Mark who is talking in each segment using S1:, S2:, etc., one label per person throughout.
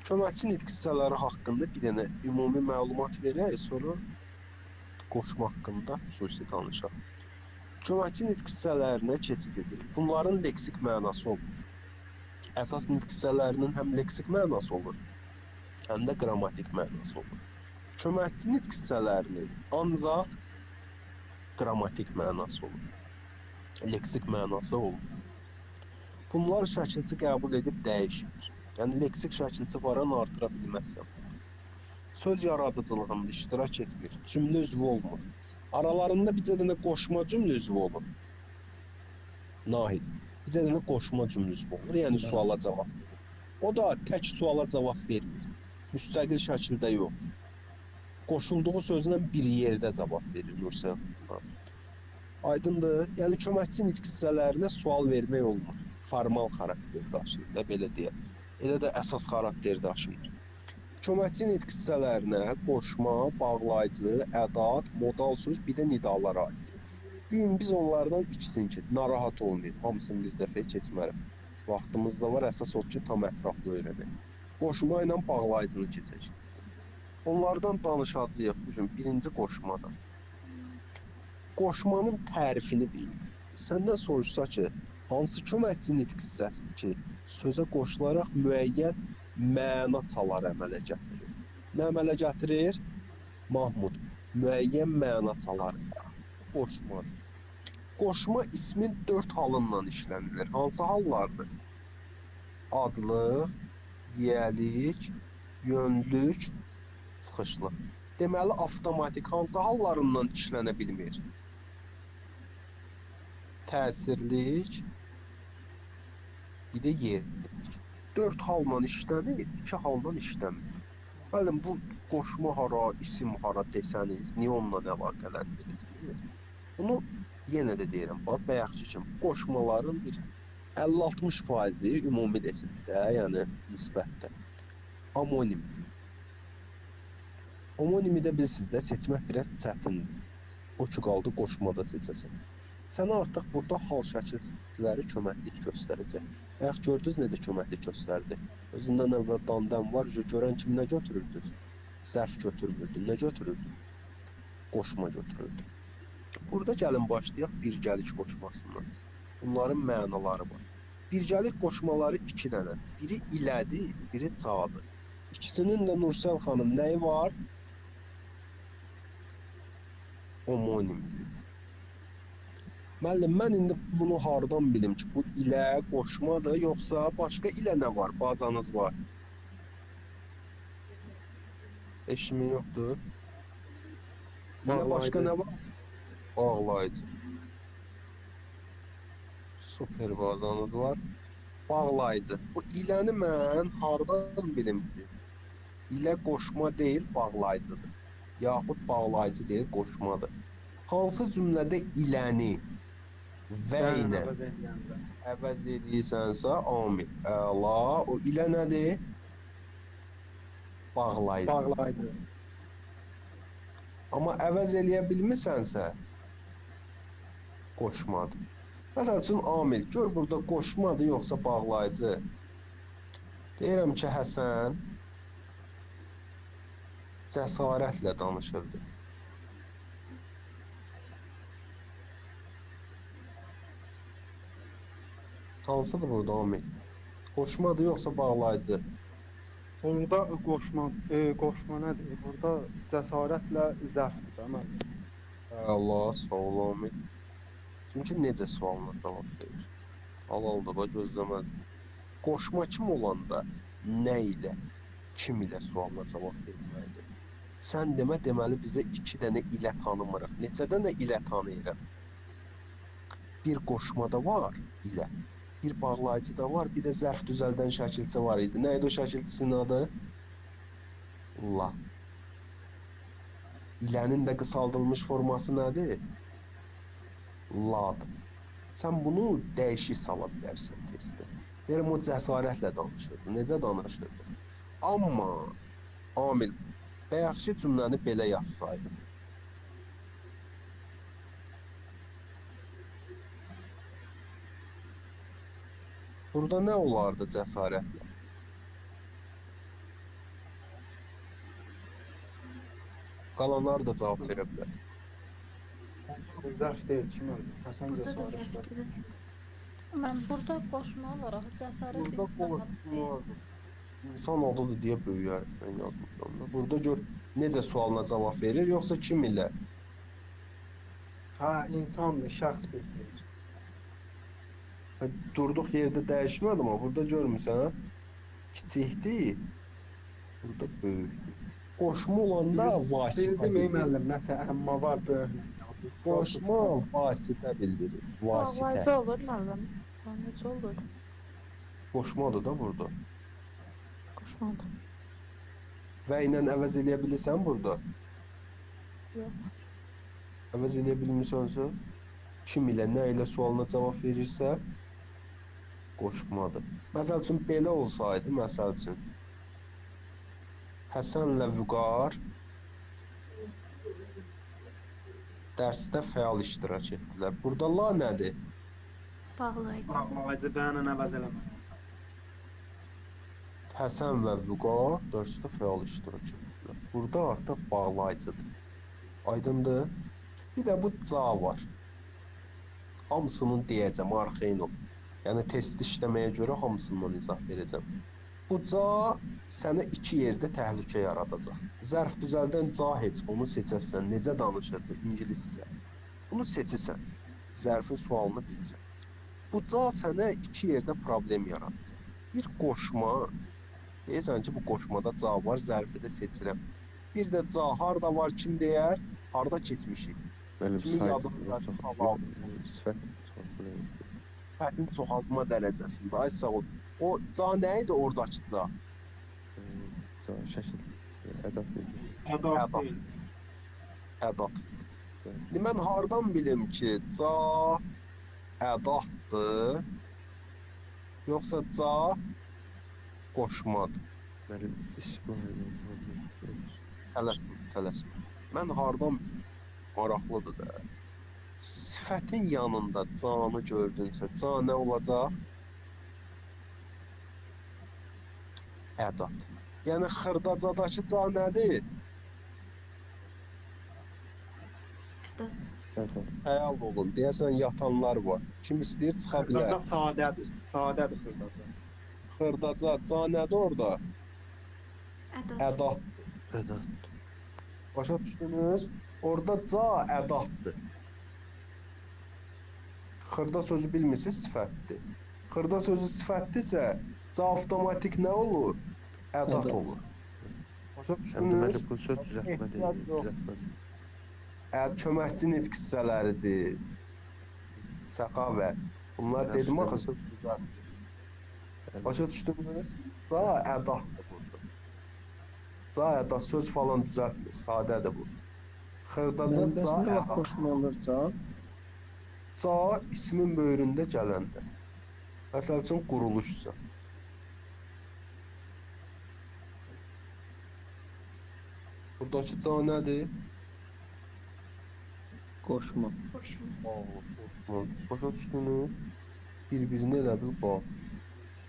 S1: Köməkçi nitq hissələri haqqında bir dənə ümumi məlumat verək, sonra qoşma haqqında xüsusi danışaq. Köməkçi nitq hissələrinə keçid edirik. Bunların leksik mənası olur. Əsas nitq hissələrinin həm leksik mənası olur, həm də qrammatik mənası olur. Köməkçi nitq hissələrinin ancaq qrammatik mənası olur. Leksik mənası olmur. Bunlar şəkilçi qəbul edib dəyişmir. Yəni leksik şəkilçi varan artıra bilməzsən. Söz yaradıcılığında iştirak etmir. Cümlə üzvü olmur. Aralarında bircə dənə qoşma cümlə üzvü olur. Nahid. Bircə dənə qoşma cümlə üzvü olur. Yəni suala cavab verir. O da tək suala cavab vermir. Müstəqil şəkildə yox. Qoşulduğu sözlə bir yerdə cavab verir Nursel. Aydındır. Yəni köməkçi nitq hissələrinə sual vermək olmur. Formal xarakter daşıyır da belə deyək. Elə də əsas xarakter daşımır. Köməkçi nitq hissələrinə qoşma, bağlayıcı, ədat, modal söz, bir də nidalar aiddir. Bu gün biz onlardan ikisini ki, narahat olmayın. Hamısını bir dəfə keçmərəm. Vaxtımız da var, əsas o ki, tam ətraflı öyrənək. Qoşma ilə bağlayıcını keçək. Onlardan danışacağıq bugün birinci qoşmadan. Qoşmanın tərifini bil. Səndən soruşsa ki, hansı köməkçi nitq hissəsidir ki, sözə qoşularaq müəyyən məna çalar əmələ gətirir. Nə əmələ gətirir? Mahmud, müəyyən məna çalar. Qoşmadır. Qoşma ismin 4 halından işlənilir. Hansı hallardır? Adlıq, yiyəlik, yönlük, çıxışlıq. Deməli, avtomatik hansı hallarından işlənə bilmir? Təsirlik, bir də yerlik. 4 halla işlənir, 2 halla işlənmir. Bəli, bu qoşma hara, isim hara desəniz, niyə onunla əlaqələndirirsiniz? Bunu yenə də deyirəm, bax, bayaqki kimi qoşmaların bir 50-60% ümumi desin də, yəni nisbətdə. Amonimdir. Amonimi də bilirsiniz də, seçmək biraz çətindir. O ki, qaldı qoşmada seçəsin. Sənə artıq burada hal şəkilçiləri köməklik göstərəcək. Bayaq gördünüz necə köməklik göstərdi? Özündən əvvəl dandan var, görən kimi nə götürürdünüz? Zərf götürmürdün, nə götürürdün? Qoşma götürürdün. Burada gəlin başlayaq birgəlik qoşmasından. Bunların mənaları var. Birgəlik qoşmaları 2 dənə. Biri ilədir, biri cadır. İkisinin də Nursel xanım nəyi var? Homonimdir. Müəllim, mən indi bunu hardan bilim ki, bu ilə qoşmadır, yoxsa başqa ilə nə var? Bazanız var. Eşimi yoxdur. İlə başqa nə var? Bağlayıcı. Super bazanız var. Bağlayıcı. Bu iləni mən hardan bilim ki? İlə qoşma deyil, bağlayıcıdır. Yaxud bağlayıcı deyil, qoşmadır. Hansı cümlədə iləni və ilə əvəz edirsənsə, amil. Əla. O ilə nədir? Bağlayıcı.
S2: Bağlayıcı.
S1: Amma əvəz eləyə bilmirsənsə, qoşmadır. Məsəl üçün, amil. Gör burada qoşmadır, yoxsa bağlayıcı. Deyirəm ki, Həsən cəsarətlə danışırdı. Hansıdır burada amil? Qoşmadır, yoxsa bağlayıcı?
S2: Burada qoşma nədir? Burada cəsarətlə zərfdir də mən.
S1: Allah, sağ ol amil. Çünki necə sualına cavab verir? Al-aldığa gözləməzdir. Qoşma kim olanda nə ilə, kim ilə sualına cavab verməlidir? Sən demə, deməli bizə 2 dənə ilə tanımırıq. Neçə dənə ilə tanıyırıq? Bir qoşmada var ilə. Bir bağlayıcı da var, bir də zərf düzəldən şəkilçi var idi. Nə idi o şəkilçisinin adı? La. İlənin də qısaldılmış forması nədir? Ladır. Sən bunu dəyişik sala bilərsən testdə. Deyirəm, o cəsarətlə danışırdı. Necə danışırdı? Amma amil, bayaqki cümləni belə yazsaydı. Burada nə olardı cəsarətlə? Qalanlar da cavab verə bilər.
S2: Zərf deyil, kim öldü? Həsən
S3: Burada da
S2: cəsarət var.
S3: zərfdir. Mən burada qoşma olaraq cəsarət
S1: Burada qoşma insan adıdır deyə böyük hərflə yazmışam da. Burada gör necə sualına cavab verir, yoxsa kim ilə?
S2: Ha, insandır, şəxs bildirir.
S1: Durduq yerdə dəyişmədi, amma burada görmürsən, kiçikdir, burada böyükdür. Qoşma olanda vasitə
S2: Bildim
S1: bildirir.
S2: müəllim, nəsə əmma var böyük.
S1: Qoşma vasitə bildirir. Vasitə.
S3: Bağlayıcı olur müəllim. Bağlayıcı olur.
S1: Qoşmadır da burada.
S3: Qoşmadır.
S1: Və ilə əvəz eləyə bilirsən burada.
S3: Yox.
S1: Əvəz eləyə bilmirsənsə, kim ilə, nə ilə sualına cavab verirsə, qoşmadır. Məsəl üçün, belə olsaydı, məsəl üçün, Həsənlə Vüqar dərsdə fəal iştirak etdilər. Burada la nədir?
S3: Bağlayıcı.
S2: Bağlayıcı bəyənlə əvəz eləmə.
S1: Həsən və Vüqar dərsdə fəal iştirak etdilər. Burada artıq bağlayıcıdır. Aydındır? Bir də bu ca var. Hamısının deyəcəm, arxein ol. Yəni test işləməyə görə hamısından izah verəcəm. Bu ca sənə iki yerdə təhlükə yaradacaq. Zərf düzəldən ca heç onu seçəsən. Necə danışırdı ingiliscə? Bunu seçirsən. Zərfin sualını bilirsən. Bu ca sənə iki yerdə problem yaradacaq. Bir qoşma. Deyirsən ki, bu qoşmada ca var, zərfi də seçirəm. Bir də ca harda var, kim deyər? Harda keçmişik?
S4: Mənim
S1: Kimin
S4: saytım
S1: yadında
S4: çox
S1: hava
S4: sifət çoxlayır.
S1: sifətin çoxaltma dərəcəsində. Ay sağ ol. O ca nə idi oradakı ca?
S4: Şəkil, ədat verir.
S2: Ədat deyil.
S1: Ədat. İndi mən hardan bilim ki, ca ədatdır, yoxsa ca qoşmadır?
S4: Mənim İsmail
S1: Tələsmə. Mən hardan maraqlıdır da. Sifətin yanında canı gördünsə, ca nə olacaq? Ədat. Yəni xırdacadakı ca nədir? Xəyal olun, deyəsən yatanlar var. Kim istəyir çıxa bilər.
S2: Xırdaca sadədir. Sadədir xırdaca.
S1: Xırdaca ca nədir orada? Ədat.
S4: ədat.
S1: Başa düşdünüz? Orada ca ədatdır. Xırda sözü bilmirsiniz, sifətdir. Xırda sözü sifətdirsə, ca avtomatik nə olur? Ədat olur. Başa
S4: Həm də
S1: düşdünüz?
S4: mənim bu söz düzəltmə deyil,
S1: Ehtiyat yox.
S4: düzəltmə.
S1: Köməkçi nitq hissələridir. Səxavət. Bunlar dedim axı söz düzəlt. Başa düşdünüz? Ca ədatdır burada. Ca ədat söz falan düzəltmir, sadədir bu. Xırdaca ca ədat.
S5: Qoşma olur ca.
S1: Ca ismin böyründə gələndə. Məsəl üçün quruluşsa. Buradakı ca nədir?
S5: Qoşma.
S3: Qoşma.
S1: Başa düşdünüz? Bir-birini elə bil bax.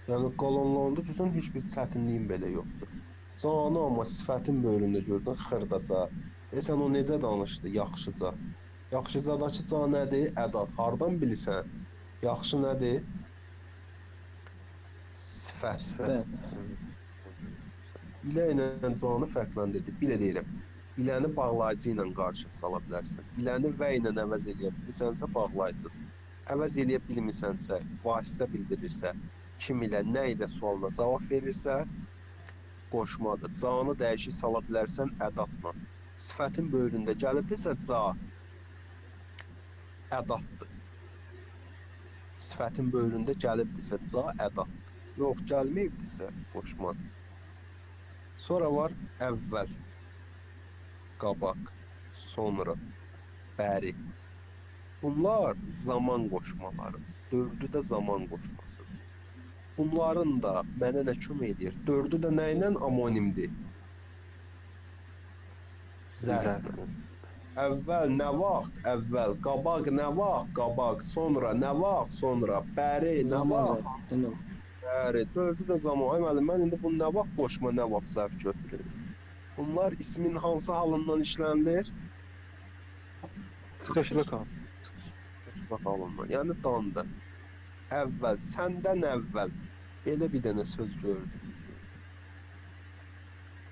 S1: Yəni qalanlarında görsən heç bir çətinliyin belə yoxdur. Canı amma sifətin böyründə gördün xırdaca. Sən o necə danışdı? Yaxşıca. Yaxşıcadakı ca nədir? Ədat. Hardan bilirsən? Yaxşı nədir? Sifət. İlə ilə canı fərqləndirdi. Bilə deyirəm. İləni bağlayıcı ilə qarşı sala bilərsən. İləni və ilə əvəz eləyə bilirsənsə bağlayıcıdır. Əvəz eləyə bilmirsənsə, vasitə bildirirsə, kim ilə, nə ilə sualına cavab verirsə, qoşmadır. Canı dəyişik sala bilərsən ədatla. Sifətin böyründə gəlibdirsə ca ədatdır. Sifətin böyründə gəlibdirsə ca ədatdır. Yox, gəlməyibdirsə qoşmadır. Sonra var əvvəl, qabaq, sonra, bəri. Bunlar zaman qoşmaları. Dördü də zaman qoşmasıdır. Bunların da mənə nə kömək edir? Dördü də nə ilə amonimdir? Zərflə. Əvvəl nə vaxt? Əvvəl. Qabaq nə vaxt? Qabaq. Sonra nə vaxt? Sonra. Bəri nə vaxt? Bəri. Dördü də zaman. Ay müəllim, mən indi bunu nə vaxt qoşma, nə vaxt zərf götürürüm? Bunlar ismin hansı halından işlənilir?
S4: Çıxışlıq al.
S1: Çıxışlıq halından. Yəni danda. Əvvəl, səndən əvvəl. Belə bir dənə söz gördük.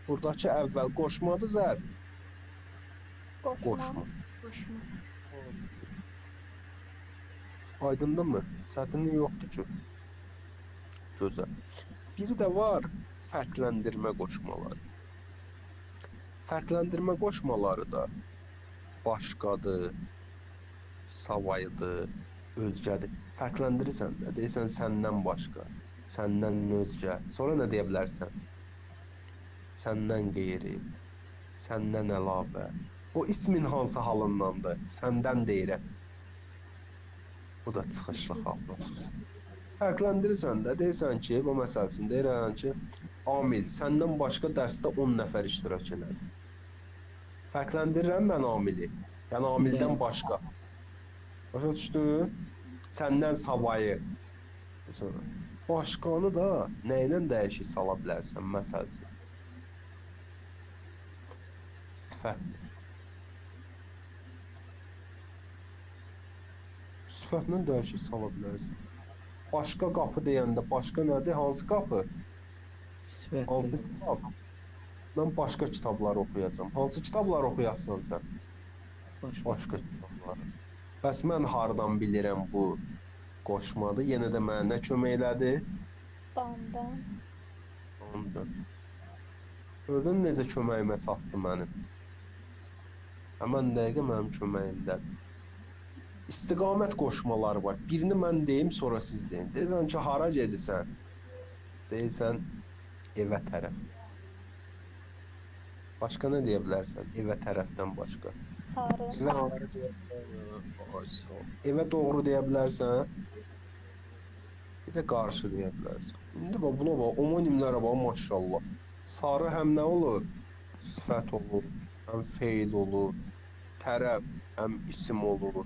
S1: Buradakı əvvəl qoşmadı zərb.
S3: Qoşma.
S1: Qoşma.
S3: Qoşma.
S1: Aydındırmı? Çətinlik yoxdur ki. Gözəl. Biri də var fərqləndirmə qoşmaları. Fərqləndirmə qoşmaları da başqadır, savayıdır, özgədir. Fərqləndirirsən də, deyirsən səndən başqa, səndən özgə. Sonra nə deyə bilərsən? Səndən qeyri, səndən əlavə. O ismin hansı halındandır? Səndən deyirəm. Bu da çıxışlı haldır. Fərqləndirirsən də, deyirsən ki, bu məsəl üçün deyirəm ki, Amil, səndən başqa dərsdə 10 nəfər iştirak elədi. Fərqləndirirəm mən Amili. Yəni Amildən başqa. Başa düşdün? Səndən savayı. Sonra başqanı da nə ilə dəyişik sala bilərsən, məsəl üçün. Sifət. Sifətlə dəyişik sala bilərsən. Başqa qapı deyəndə başqa nədir? Hansı qapı?
S5: Sifət.
S1: Hansı kitab? Mən başqa kitablar oxuyacağam. Hansı kitablar oxuyasın sən? Başqa kitablar. Bəs mən hardan bilirəm bu qoşmadır? Yenə də mənə nə kömək elədi?
S3: Dandan.
S1: Ondan. Gördün necə köməyimə çatdı mənim? Həmən dəqiqə mənim köməyimdədir. İstiqamət qoşmaları var. Birini mən deyim, sonra siz deyin. Deyirsən ki, hara gedirsən? Deyirsən, evə tərəf. Başqa nə deyə bilərsən? Evə tərəfdən başqa.
S3: Tarı.
S1: Evə doğru deyə bilərsən. Bir də qarşı deyə bilərsən. İndi bax, buna bax, homonimlərə bax, maşallah. Sarı həm nə olur? Sifət olur, həm feil olur. Tərəf həm isim olur.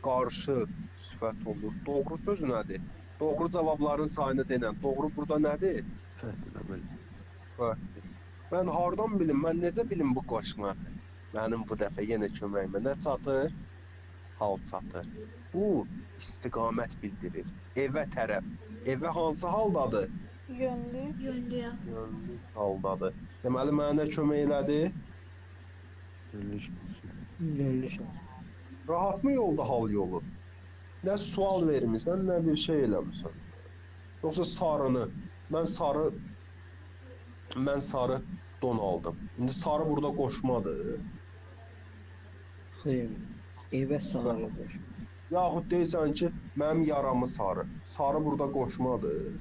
S1: Qarşı sifət olur. Doğru söz nədir? Doğru cavabların sayını denən. Doğru burada nədir?
S4: Sifətdir əməli.
S1: Sifətdir. Mən hardan bilim? Mən necə bilim bu qoşmadır? Mənim bu dəfə yenə köməyimə nə çatır? Hal çatır. Bu istiqamət bildirir. Evə tərəf. Evə hansı haldadır?
S3: Yönlü. Yönlüyə.
S1: Yönlü haldadır. Deməli mənə nə kömək elədi?
S4: Yönlük.
S5: Yönlü şəxs.
S1: Rahatmı yolda hal yolu? Nə sual vermisən, nə bir şey eləmirsən. Yoxsa sarını. Mən sarı don aldım. İndi sarı burada qoşmadır.
S5: Xeyr. Evə sarı qoşma.
S1: Yaxud deyirsən ki, mənim yaramı sarı. Sarı burada qoşmadır.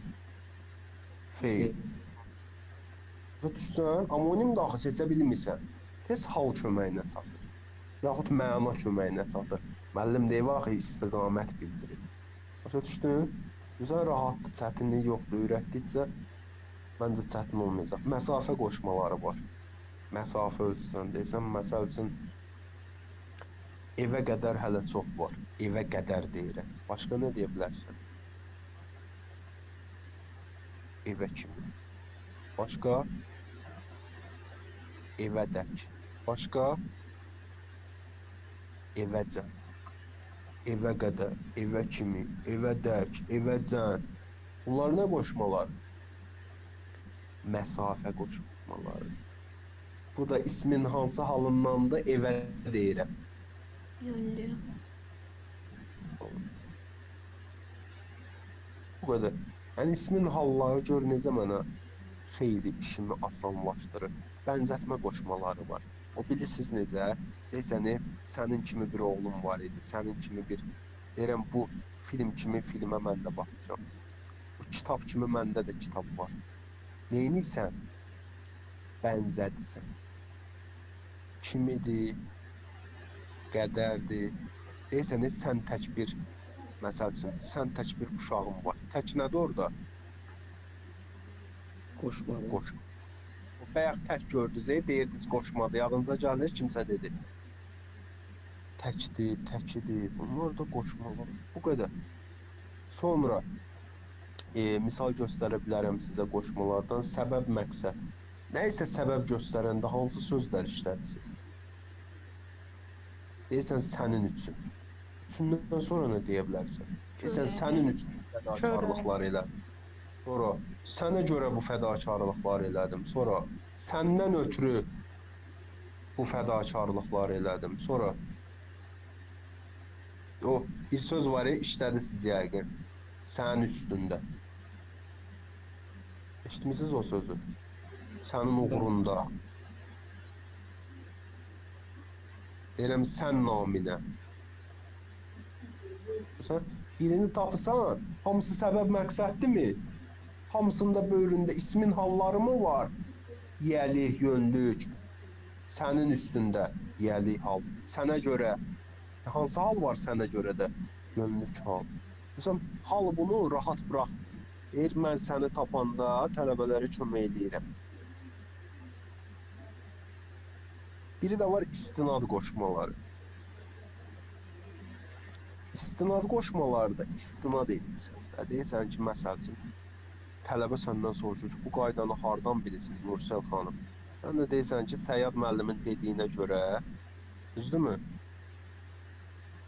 S1: Feil. Düşsən, amonim daxı seçə bilmirsən. Tez hal köməyinə çatır. Yaxud məna köməyinə çatır. Müəllim deyir, axı istiqamət bildirir. Başa düşdün? Güzel, rahatdır, çətinlik yoxdur. Öyrətdikcə məncə çətin olmayacaq. Məsafə qoşmaları var. Məsafə ölçüsən deyirsən, məsəl üçün evə qədər hələ çox var. Evə qədər deyirəm. Başqa nə deyə bilərsən? Evə kimi. Başqa? Evədək. Başqa? Evəcən. Evə qədər, evə kimi, evədək, evəcən. Bunlar nə qoşmalar? Məsafə qoşmaları. Bu da ismin hansı halından da evə deyirəm.
S3: Yönlü.
S1: Bu qədər. Yəni ismin halları gör necə mənə xeyli işimi asanlaşdırır. Bənzətmə qoşmaları var. O bilirsiniz necə? Deyirsən, sənin kimi bir oğlum var idi, sənin kimi bir... Deyirəm, bu film kimi filmə mən də baxacağım. Bu kitab kimi məndə də kitab var. Neyniysən? Bənzədisən. Kimidir? Qədərdir? Deyirsən, sən tək bir... Məsəl üçün, sən tək bir uşağın var. Tək nədir orada?
S5: Qoşmalı.
S1: Qoş. Bayaq tək gördünüz, deyirdiniz qoşmadı. Yadınıza gəlir, kimsə dedi. Təkdir, təkidir. Bunlar da qoşmalı. Bu qədər. Sonra misal göstərə bilərəm sizə qoşmalardan. Səbəb, məqsəd. Nə isə səbəb göstərəndə hansı sözlər işlədirsiniz? Deyirsən sənin üçün. Üçündən sonra nə deyə bilərsən? Deyirsən sənin üçün fədakarlıqlar elədim. Sonra sənə görə bu fədakarlıqlar elədim. Sonra səndən ötürü bu fədakarlıqlar elədim. Sonra o bir söz var ya, işlədiniz yəqin. Sənin üstündə. Eşitmisiniz o sözü? Sənin uğrunda. Deyirəm sən naminə. Sən birini tapırsan, hamısı səbəb məqsəddirmi? Hamısında böyründə ismin halları mı var? Yiyəlik, yönlük. Sənin üstündə yiyəlik hal. Sənə görə. Hansı hal var sənə görə də? Yönlük hal. Məsələn, hal bunu rahat bırax. Deyir, mən səni tapanda tələbələrə kömək edirəm. Biri də var istinad qoşmaları. İstinad qoşmalarda istinad edirsən. Deyirsən ki, məsəl üçün, tələbə səndən soruşur ki, bu qaydanı hardan bilirsiniz Nursel xanım? Sən də deyirsən ki, Səyyad müəllimin dediyinə görə, düzdürmü?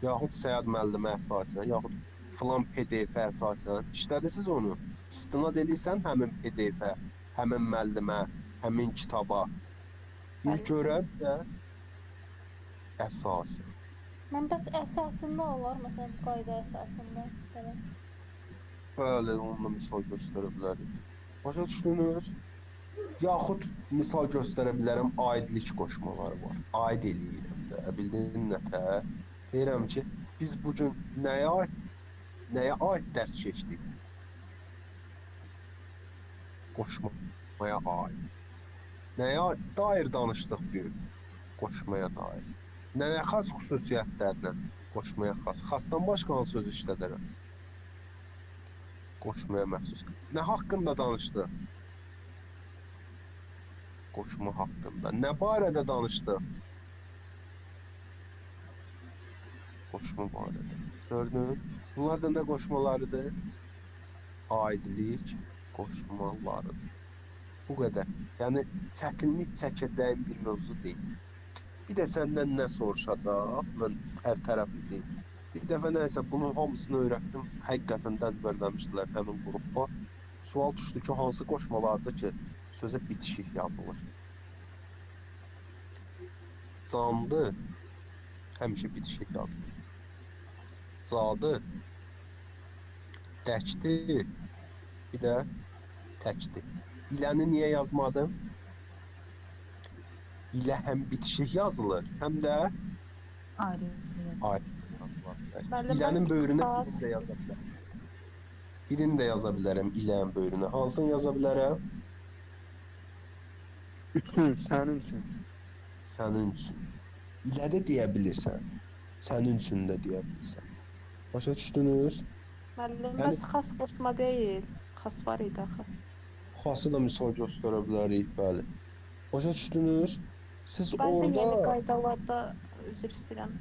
S1: Yaxud Səyyad müəllimə əsasən, yaxud filan PDF-ə əsasən işlədirsiniz onu. İstinad edirsən həmin PDF-ə, həmin müəllimə, həmin kitaba. Bir görə də əsasən.
S3: Mən bəs əsasında olar, məsələn, qayda əsasında belə.
S1: Bəli, onunla misal göstərə bilərik. Başa düşdünüz? Yaxud misal göstərə bilərəm, aidlik qoşmaları var. Aid eləyirəm də, bildin nətə? Deyirəm ki, biz bugün nəyə aid dərs keçdik? Qoşmaya aid. Nəyə dair danışdıq bir? Qoşmaya dair. Nəyə xas xüsusiyyətlərlə? Qoşmaya xas. Xasdan başqa hansı söz işlədərəm? Qoşmaya məxsus. Nə haqqında danışdıq? Qoşma haqqında. Nə barədə danışdıq? Qoşma barədə. Gördün? Bunlar da nə qoşmalarıdır? Aidlik qoşmalarıdır. Bu qədər. Yəni, çətinlik çəkəcəyim bir mövzu deyil. Bir də səndən nə soruşacaq? Mən hər tərəfli deyim. Bir dəfə nəysə, bunun hamısını öyrətdim. Həqiqətən də əzbərləmişdilər həmin qrupda. Sual düşdü ki, hansı qoşmalardır ki, sözə bitişik yazılır. Candı, həmişə bitişik yazılır. Cadı, təkdi, bir də təkdi. İləni niyə yazmadım? İlə həm bitişik yazılır, həm də
S6: ayrı.
S1: ayrı.
S3: Müəllim,
S1: İlənin
S3: bəs
S1: böyrünə
S3: xas-
S1: birini də yaza bilərəm. Birini də yaza bilərəm ilənin böyrünə. Hansını yaza bilərəm?
S2: Üçün, sənin üçün.
S1: Sənin üçün. İlə də deyə bilirsən. Sənin üçün də deyə bilirsən. Başa düşdünüz?
S3: Müəllim,
S1: Yəni-
S3: bəs xas qoşma deyil. Xas var idi axı.
S1: Xası da misal göstərə bilərik, bəli. Başa düşdünüz? Siz
S3: Bəzi yeni
S1: orada
S3: qaydalarda, üzr istəyirəm,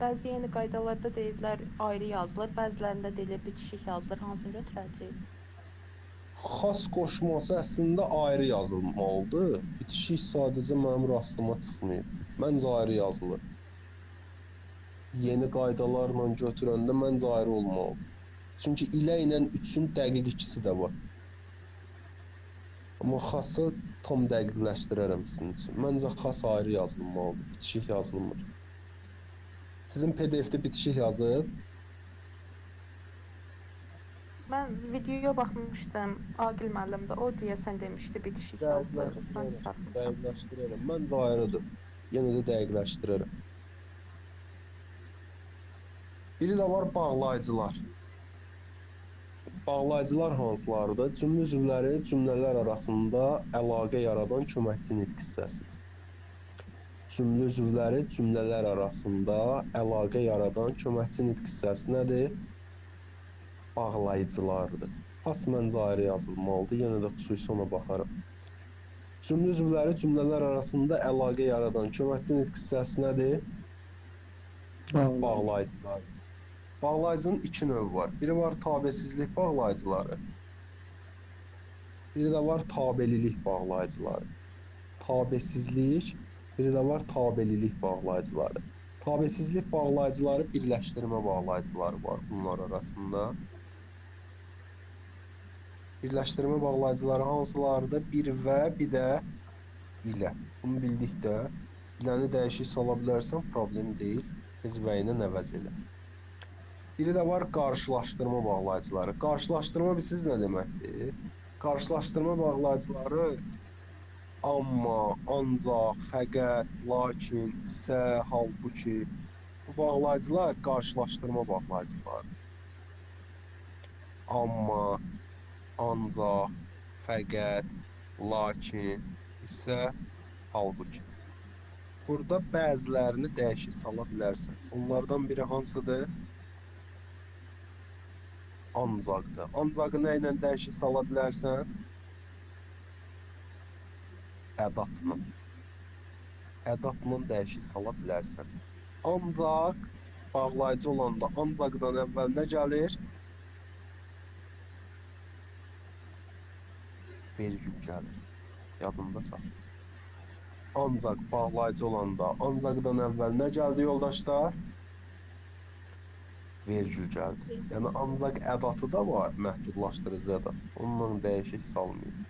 S3: bəzi yeni qaydalarda deyirlər ayrı yazılır, bəzilərində deyilir bitişik yazılır. Hansını götürəcəyik?
S1: xas qoşması əslində ayrı yazılmalıdır. Bitişik sadəcə mənim rastıma çıxmayıb. Məncə ayrı yazılır. Yeni qaydalarla götürəndə məncə ayrı olmalıdır. Çünki ilə ilə üçün dəqiq ikisi də var. Amma xası tam dəqiqləşdirərəm sizin üçün. Məncə xas ayrı yazılmalıdır, bitişik yazılmır. Sizin PDF-də bitişik yazıb,
S3: Mən videoya baxmışdım, Aqil müəllim də o deyəsən demişdi bitişik yazılır. Mən çarpmışam.
S1: dəqiqləşdirərəm. Məncə ayrıdır. Yenə də dəqiqləşdirərəm. Biri də var bağlayıcılar. Bağlayıcılar hansılardır? Cümlə üzvləri cümlələr arasında əlaqə yaradan köməkçi nitq hissəsi. Cümlə üzvləri cümlələr arasında əlaqə yaradan köməkçi nitq hissəsi nədir? Bağlayıcılardır. Has məncə ayrı yazılmalıdır. Yenə də xüsusi ona baxarım. Cümlə üzvləri cümlələr arasında əlaqə yaradan köməkçi nitq hissəsi nədir? Bağlayıcılar. Bağlayıcının iki növü var. Biri var tabesizlik bağlayıcıları. biri də var tabelilik bağlayıcıları. Tabesizlik, biri də var tabelilik bağlayıcıları. Tabesizlik bağlayıcıları birləşdirmə bağlayıcıları var bunlar arasında. Birləşdirmə bağlayıcıları hansılardır? Bir və bir də ilə. Bunu bildikdə iləni dəyişik sala bilərsən, problem deyil. Tez və ilə əvəz elə. Biri də var qarşılaşdırma bağlayıcıları. Qarşılaşdırma bilirsiniz nə deməkdir? Qarşılaşdırma bağlayıcıları amma, ancaq, fəqət, lakin, isə, halbuki bu bağlayıcılar qarşılaşdırma bağlayıcıları. Amma, ancaq, fəqət, lakin, isə, halbuki. Burada bəzilərini dəyişik sala bilərsən. Onlardan biri hansıdır? Ancaqdır. Ancaqı nə ilə dəyişik sala bilərsən? Ədatla. Ədatla dəyişik sala bilərsən. Ancaq bağlayıcı olanda ancaqdan əvvəl nə gəlir? Vergül gəlir. Yadında sax. Ancaq bağlayıcı olanda ancaqdan əvvəl nə gəldi yoldaşlar? Vergül gəldi. Yəni ancaq ədatı da var, məhdudlaşdırıcı ədat. Onunla dəyişik salmayın.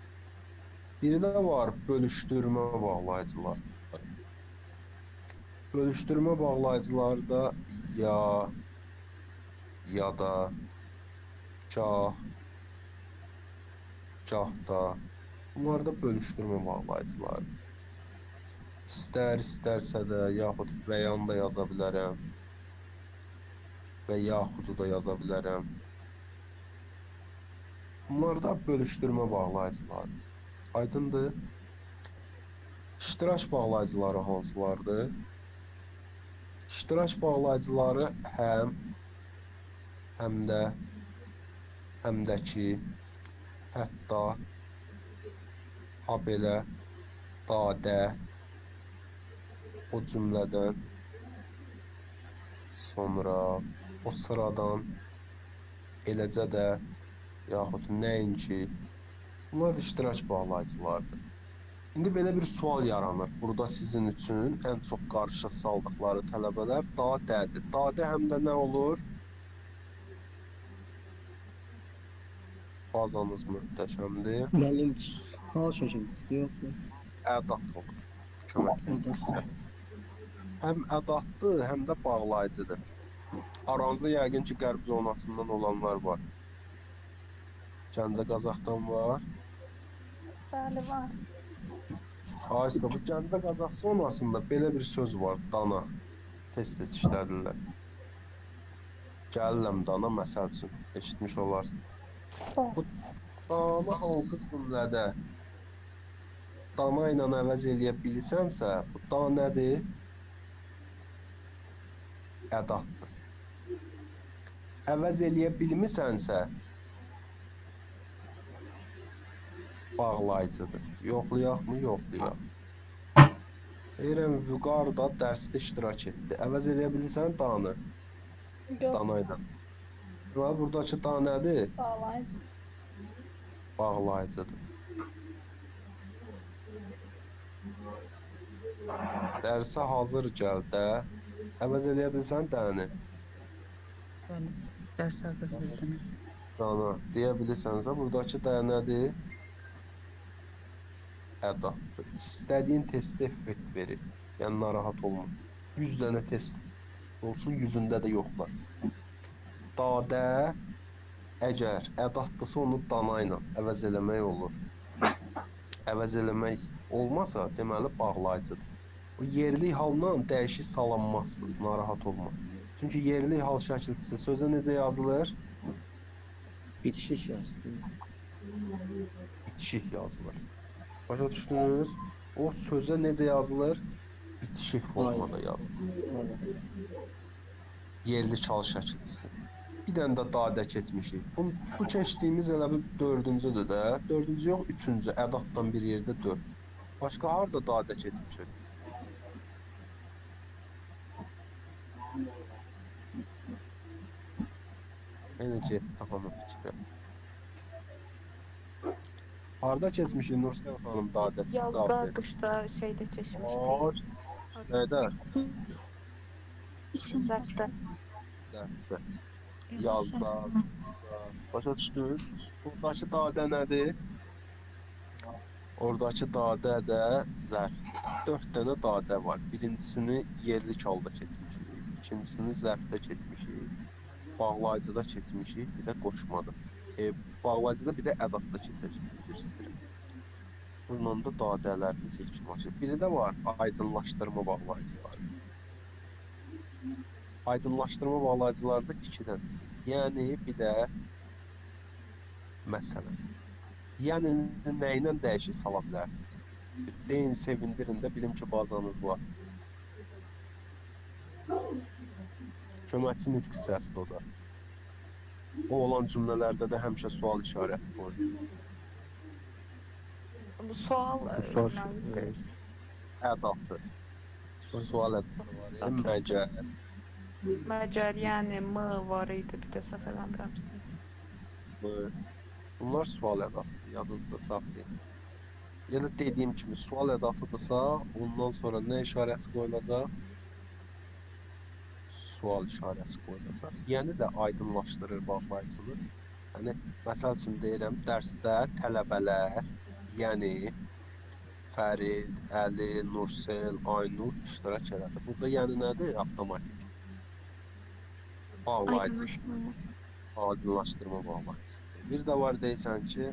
S1: Biri də var bölüşdürmə bağlayıcılar. Bölüşdürmə bağlayıcıları da ya da, gah, gah da. Bunlar da bölüşdürmə bağlayıcıları. İstərsə də, yaxud və yan da yaza bilərəm. Və yaxudu da yaza bilərəm. Bunlar da bölüşdürmə bağlayıcıları. Aydındır. İştirak bağlayıcıları hansılardır? İştirak bağlayıcıları həm də, həm də ki, hətta, habelə, dadə, o cümlədən, sonra, o sıradan, eləcə də, yaxud nəinki, bunlar da iştirak bağlayıcılardır. İndi belə bir sual yaranır. Burada sizin üçün ən çox qarışıq saldıqları tələbələr dadədir. Dadə həm də nə olur? Bazanız möhtəşəmdir.
S5: Müəllim hal şəkildə istəyirsən.
S1: Ədat olur. Köməkçilik hissə. Həm ədatdır, həm də bağlayıcıdır. Aranızda yəqin ki, qərb zonasından olanlar var. Gəncə Qazaxdan var.
S3: Bəli, var.
S1: Aysa, bu Gəncə Qazax zonasında belə bir söz var, dana. Tez-tez işlədirlər. Gəlirəm dana, məsəl üçün, eşitmiş olarsın. Bu dana hansı cümlədə dana ilə əvəz eləyə bilirsənsə, bu da nədir? Ədatdır. Əvəz eləyə bilmisənsə, bağlayıcıdır. Yoxlayaqmı? Yoxlayaq. Deyirəm, Vüqar da dərsdə iştirak etdi. Əvəz eləyə bilirsən danı? Dana ilə. Deməli, buradakı da nədir?
S3: Bağlayıcı.
S1: Bağlayıcıdır. Dərsə hazır gəl də. Əvəz eləyə bilirsən dəni?
S6: Bəli, dərs hazırlayırdım.
S1: Dana. Deyə bilirsənsə, buradakı da nədir? Ədatdır. İstədiyin testdə effekt verir. Yəni, narahat olma. 100 dənə test olsun, 100-ündə də yoxlar. Dadə, əgər ədatdırsa onu dana ilə əvəz eləmək olur. Əvəz eləmək olmasa, deməli, bağlayıcıdır. O yerli halla dəyişik salanmazsınız, narahat olma. Çünki yerli hal şəkilçisi sözə necə yazılır?
S5: Bitişik yazılır.
S1: Bitişik yazılır. Başa düşdünüz? O sözə necə yazılır? Bitişik formada yazılır. Yerli çal şəkilçisi. Bir dənə də dadə keçmişik. Bu keçdiyimiz elə bir dördüncüdür də. Dördüncü yox, üçüncü. Ədatdan bir yerdə 4. Başqa harada dadə keçmişik? Yenə ki, tapamam fikri. Harda keçmişik Nursel xanım dadəsiz
S3: Yazda,
S1: zabit.
S3: qışda şeydə keçmişdik.
S1: Var. Nədə?
S3: Zərtdə.
S1: Dərsdə. Yazda. Başa düşdün? Buradakı dadə nədir? Oradakı dadə də zərfdir. 4 dənə dadə var. Birincisini yerli halda keçmişik. İkincisini zərfdə keçmişik. Bağlayıcıda keçmişik. Bir də qoşmada. Bağlayıcıda bir də ədadda keçəcəyik. Bundan da dadələrimiz yekunlaşır. Biri də var aydınlaşdırma bağlayıcıları. Aydınlaşdırma bağlayıcıları da 2 dənə. Yəni bir də məsələn. Yəni nə ilə dəyişik sala bilərsiniz? Deyin, sevindirin də bilim ki bazanız var. Köməkçi nitq hissəsidir o da. O olan cümlələrdə də həmişə sual işarəsi qoyulur.
S3: Bu sual
S4: Sual.
S1: Ədatı. Sual ədatı var. Məgər.
S3: Məcər, yəni M var idi, bir də səhv eləmirəmsə.
S1: Bunlar sual ədatıdır, yadınızda saxlayın. Yəni dediyim kimi sual ədatıdırsa, ondan sonra nə işarəsi qoyulacaq? Sual işarəsi qoyulacaq. Yəni də aydınlaşdırır bağlayıcını. Yəni, məsəl üçün deyirəm, dərsdə tələbələr, yəni Fərid, Əli, Nursel, Aynur iştirak elədi. Burada yəni nədir? Avtomatik. Bağlayıcı. Aydınlaşdırma bağlayıcı. Bir də var deyirsən ki,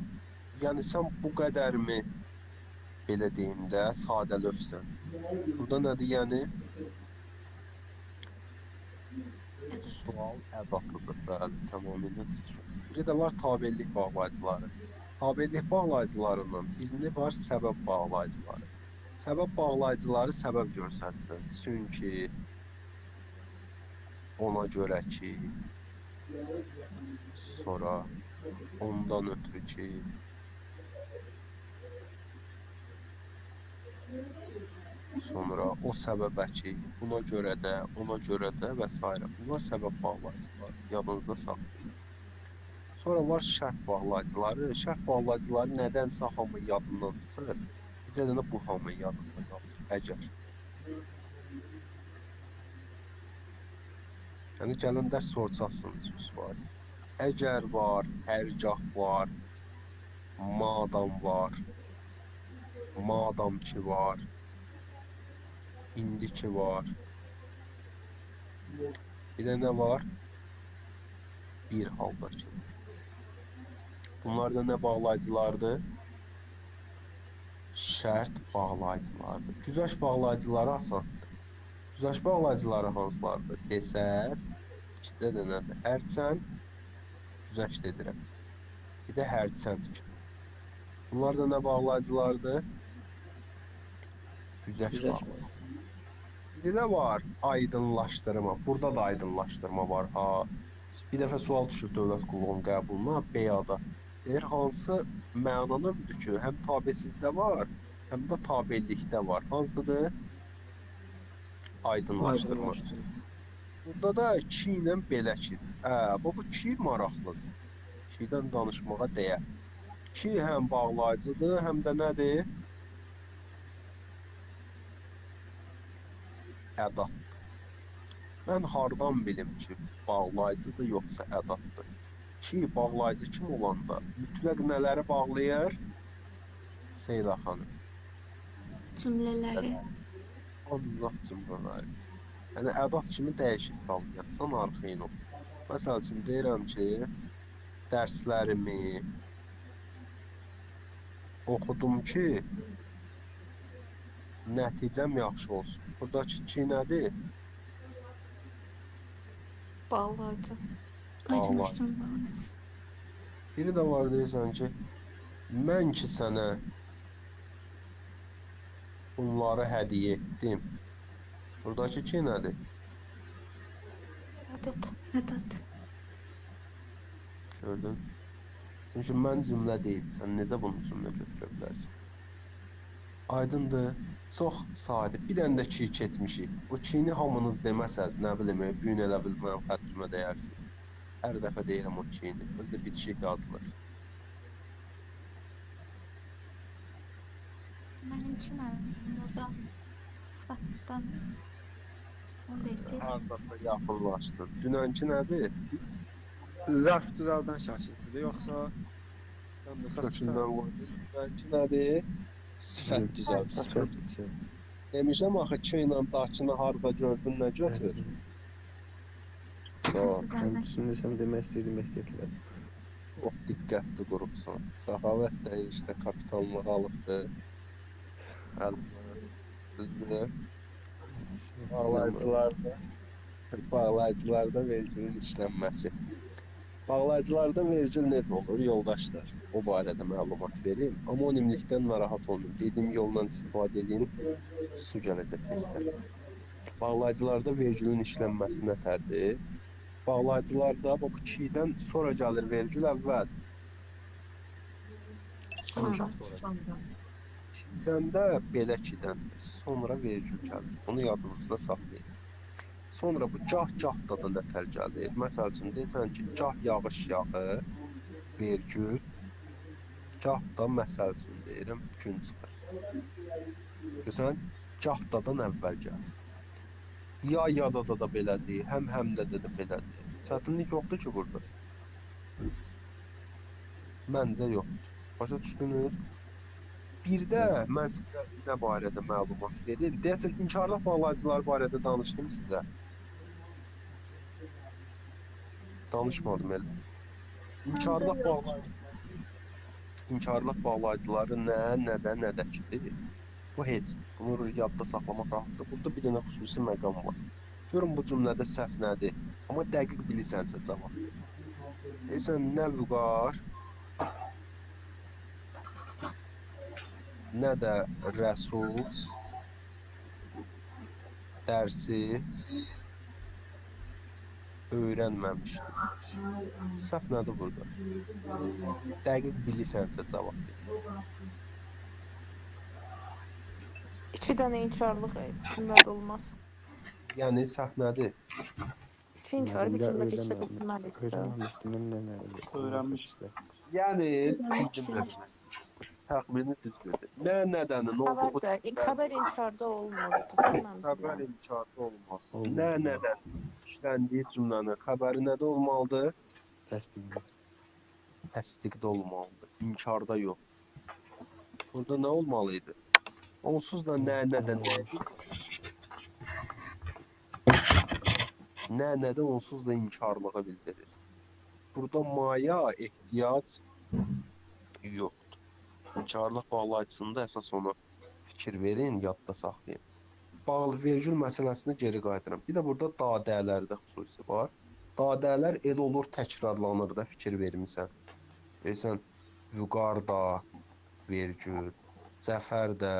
S1: yəni sən bu qədərmi belə deyim də sadə lövsən. Burada nədir yəni? Sual ədatıdır, bəli, tamamilə. Bir də var tabellik bağlayıcıları. Tabellik bağlayıcılarından birini var səbəb bağlayıcıları. Səbəb bağlayıcıları səbəb göstərsin. Çünki ona görə ki, sonra ondan ötürü ki, sonra o səbəbə ki, buna görə də, ona görə də və s. Bunlar səbəb bağlayıcıları, yadınızda saxlayın. Sonra var şərt bağlayıcıları. Şərt bağlayıcıları nədənsə hamı yadından çıxır. Bizə də bu hamı yadından qalır. Əgər. Yəni gəlin dərs soracaqsınız sual. Əgər var, hərgah var, madam var, madam ki var, indi ki var. Bir də nə var? Bir halda ki. Bunlar da nə bağlayıcılardır? Şərt bağlayıcılardır. Güzəşt bağlayıcıları asandır. Güzəşt bağlayıcıları hansılardır? Desəz, ikicə də nədir? Hərçənd, güzəşt edirəm. Bir də hərçənd ki. Bunlar da nə bağlayıcılardır? Güzəşt bağlayıcıları. Bir də var aydınlaşdırma. Burada da aydınlaşdırma var. Ha. Bir dəfə sual düşür dövlət qulluğunun qəbuluna, B-ada. Deyir, hansı mənanındır ki, həm tabesizdə var, həm də tabellikdə var. Hansıdır? Aydınlaşdırma. Burada da ki ilə belə ki. Bu ki maraqlıdır. Kidən danışmağa dəyər. Ki həm bağlayıcıdır, həm də nədir? Ədatdır. Mən hardan bilim ki, bağlayıcıdır yoxsa ədatdır? Ki, bağlayıcı kim olanda mütləq nələri bağlayır? Seyla xanım.
S7: Cümlələri.
S1: Ancaq cümlələri. Yəni, ədat kimi dəyişik sal yazsan arxayın ol. Məsəl üçün, deyirəm ki, dərslərimi oxudum ki, nəticəm yaxşı olsun. Buradakı ki nədir?
S3: Bağlayıcı.
S7: Aydınlaşdırma.
S1: Biri də var deyirsən ki, mən ki sənə bunları hədiyyə etdim. Buradakı ki nədir?
S3: Ədəd.
S7: Ədad.
S1: Gördün? Çünki mən cümlə deyil, sən necə bunu cümlə götürə bilərsən? Aydındır, çox sadə. Bir dənə də ki keçmişik. O kini hamınız deməsəz, nə bilim, gün elə bilməm, xətrimə dəyərsiniz. Hər dəfə deyirəm o kini, özü bitişik yazılır.
S7: dünənki mənim orada xətdən onu deyir ki,
S1: Hardasa yaxınlaşdın. Dünənki nədir?
S2: Zərf düzəldən şəkildir, yoxsa
S1: Sən də kökündən qoydun. Dünənki nədir? Sifət düzəltmə.
S4: Sifət.
S1: Demişəm axı ki ilə Dakını harda gördün, nə götür? Sağ ol.
S4: Sən düşünürsən demək istəyirdim ehtiyatla.
S1: Çox diqqətli qurubsan. Səxavət də işte kapitallığı alıbdı. Düzdür. Bağlayıcılarda verginin işlənməsi. Bağlayıcılarda vergi necə olur, yoldaşlar? O barədə məlumat verin. Anonimlikdən narahat olmayın. Dediyim yolla istifadə edin. Su gələcək testlər. Bağlayıcılarda verginin işlənməsi nətərdir? Bağlayıcılarda bu 2-dən sonra gəlir vergi əvvəl.
S3: Sonra.
S1: 2-dən də belə 2-dən sonra vergi gəlir. Onu yadınızda saxlayın. Sonra bu gah-gahda da nətər gəlir. Məsəl üçün deyirsən ki, gah yağış yağır, vergi, gah da məsəl üçün deyirəm, gün çıxır. Görsən, gahdadan əvvəl gəlir. Yada da belədir, həmdə də belədir. Çətinlik yoxdur ki burada. Məncə yoxdur. Başa düşdünüz? Bir də mən sizə nə barədə məlumat verim. Deyəsən, inkarlıq bağlayıcıları barədə danışdım sizə. Danışmadım elə. İnkarlıq bağlayıcıları nədə kidir? Bu heç. Bunu yadda saxlamaq rahatdır. Burada bir dənə xüsusi məqam var. Görün bu cümlədə səhv nədir? Amma dəqiq bilirsənsə cavab. Deyirsən, nə vüqar, nə də rəsul dərsi öyrənməmişdir. Səhv nədir burada? Dəqiq bilirsənsə cavab ver.
S3: 2 dənə inkarlıq cümlədə olmaz.
S1: Yəni səhv nədir?
S3: 2 inkar bir cümlədə işlədilməlidir.
S4: Öyrənməmişdim, nə
S2: öyrənmişdi?
S1: Yəni bildim. Təxmini düzdür. Nədənin olduğu
S3: Xəbər inkarda olmurdu, tamam.
S1: xəbər imkanı olmaz. Nədən işləndiyi cümlənin xəbəri nədə olmalıdır?
S4: Təsdiq.
S1: Təsdiqdə olmalıdır. İnkarda yox. Burada nə olmalıydı? Onsuz da nədən nədən onsuz da inkarlığı bildirir. Burada maya ehtiyac yoxdur. İnkarlıq bağlayıcısında əsas ona fikir verin, yadda saxlayın. Bağlı vergül məsələsinə geri qayıdıram. Bir də burada dadələrdə xüsusi var. Dadələr el olur, təkrarlanır da, fikir vermisən. Deyirsən, vüqar da vergül, zəfər də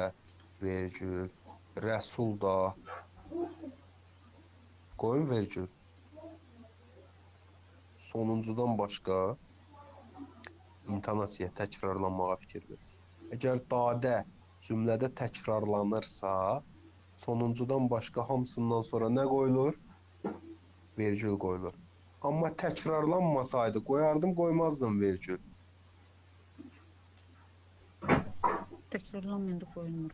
S1: vergül, rəsul da. Qoyun vergül. Sonuncudan başqa intonasiya, təkrarlanmağa fikir ver. Əgər dadə cümlədə təkrarlanırsa, sonuncudan başqa hamısından sonra nə qoyulur? Vergül qoyulur. Amma təkrarlanmasaydı, qoyardım, qoymazdım vergül.
S6: Təkrarlanmayanda qoyulmur.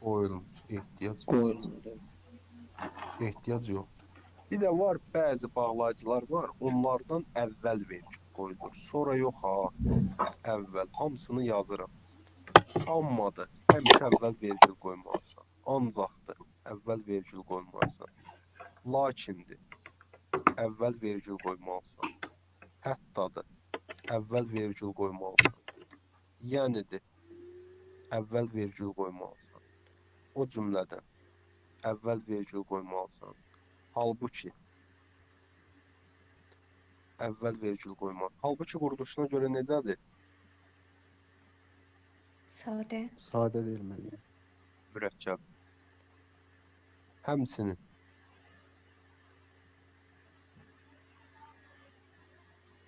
S1: Qoyulun, ehtiyac
S5: Qoyulmadı.
S1: ehtiyac yoxdur. Bir də var, bəzi bağlayıcılar var, onlardan əvvəl vergül qoyulur. Sonra yox ha, əvvəl. Hamısını yazıram. Ammadır, həmişə əvvəl vergül qoymalısan. Ancaqdır, əvvəl vergül qoymalısan. Lakindir, əvvəl vergül qoymalısan. Həttadır, əvvəl vergül qoymalısan. Yənidir, əvvəl vergül qoymalısan. O cümlədən əvvəl vergül qoymalısan. Halbuki əvvəl vergül qoymaq. Halbuki quruluşuna görə necədir?
S7: sadə,
S4: Sadə deyil mənə.
S1: Mürəkkəb. Həmçinin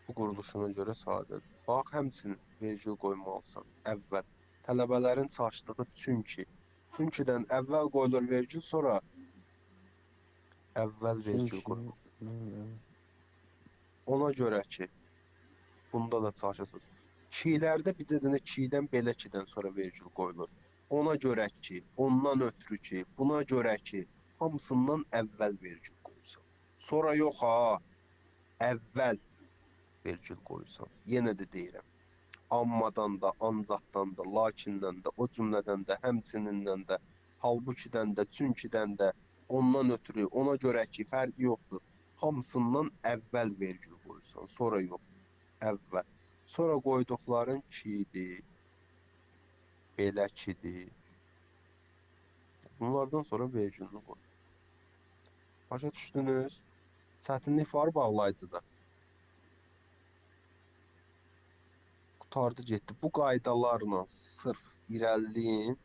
S1: bu quruluşuna görə sadədir. Bax, həmçinin vergül qoymalısan əvvəl. Tələbələrin çalışdığı çünkidən əvvəl qoyulur vergül, sonra əvvəl vergül qoyulur. Ona görə ki, bunda da çalışırsınız. Kilərdə bizə dənə kidən belə kidən sonra vergül qoyulur. ona görə ki, ondan ötürü ki, buna görə ki, hamısından əvvəl vergül qoysan. Sonra yox ha, əvvəl vergül qoysan. Yenə də deyirəm. Ammadan da, ancaqdan da, lakindən də, o cümlədən də, həmçinindən də, halbukidən də, çünkidən də, ondan ötürü, ona görə ki, fərqi yoxdur. Hamısından əvvəl vergül qoysan, sonra yox, əvvəl. Sonra qoyduqların kidir, belə kidir. Bunlardan sonra vergülünü qoy. Başa düşdünüz? Çətinlik var bağlayıcıda. Qurtardı getdi. Bu qaydalarla sırf irəliləyin,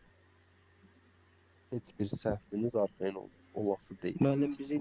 S1: heç bir səhviniz arxayın olası deyil.
S5: Müəllim bizi